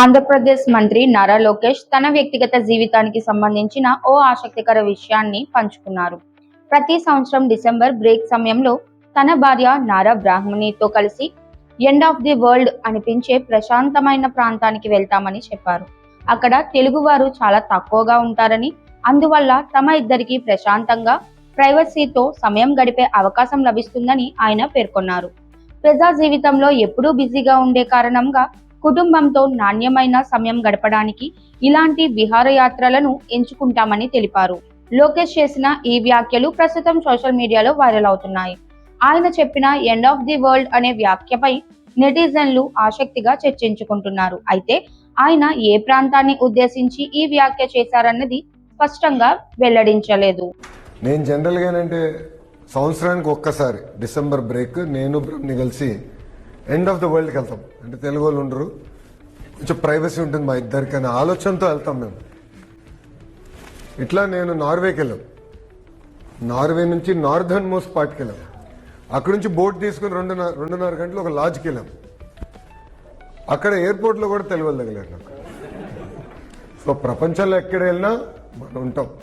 ఆంధ్రప్రదేశ్ మంత్రి నారా లోకేష్ తన వ్యక్తిగత జీవితానికి సంబంధించిన ఓ ఆసక్తికర విషయాన్ని పంచుకున్నారు. ప్రతి సంవత్సరం డిసెంబర్ బ్రేక్ సమయంలో తన భార్య నారా బ్రాహ్మణితో కలిసి ఎండ్ ఆఫ్ ది వరల్డ్ అనిపించే ప్రశాంతమైన ప్రాంతానికి వెళ్తామని చెప్పారు. అక్కడ తెలుగువారు చాలా తక్కువగా ఉంటారని, అందువల్ల తమ ఇద్దరికి ప్రశాంతంగా ప్రైవసీతో సమయం గడిపే అవకాశం లభిస్తుందని ఆయన పేర్కొన్నారు. ప్రజా జీవితంలో ఎప్పుడూ బిజీగా ఉండే కారణంగా కుటుంబంతో నాణ్యమైన సమయం గడపడానికి ఇలాంటి విహారయాత్రలను ఎంచుకుంటామని తెలిపారు. లోకేష్ చేసిన ఈ వ్యాఖ్యలు ప్రస్తుతం సోషల్ మీడియాలో వైరల్ అవుతున్నాయి. ఆయన చెప్పిన ఎండ్ ఆఫ్ ది వరల్డ్ అనే వ్యాఖ్యపై నెటిజన్లు ఆసక్తిగా చర్చించుకుంటున్నారు. అయితే ఆయన ఏ ప్రాంతాన్ని ఉద్దేశించి ఈ వ్యాఖ్య చేశారన్నది స్పష్టంగా వెల్లడించలేదు. నేను జనరల్గానంటే సంవత్సరానికి ఒక్కసారి డిసెంబర్ బ్రేక్ నేను బ్రహ్మని కలిసి ఎండ్ ఆఫ్ ద వరల్డ్కి వెళ్తాం. అంటే తెలుగు వాళ్ళు ఉండరు, కొంచెం ప్రైవసీ ఉంటుంది మా ఇద్దరికి అనే ఆలోచనతో వెళ్తాం మేము. ఇట్లా నేను నార్వేకి వెళ్ళాం. నార్వే నుంచి నార్దర్న్ మోస్ట్ పార్ట్కి వెళ్ళాం. అక్కడ నుంచి బోట్ తీసుకుని 2.5 గంటలు ఒక లాడ్జ్కి వెళ్ళాం. అక్కడ ఎయిర్పోర్ట్లో కూడా తెలుగు వాళ్ళు తగిలారు నాకు. సో ప్రపంచంలో ఎక్కడ వెళ్ళినా మనం ఉంటాం.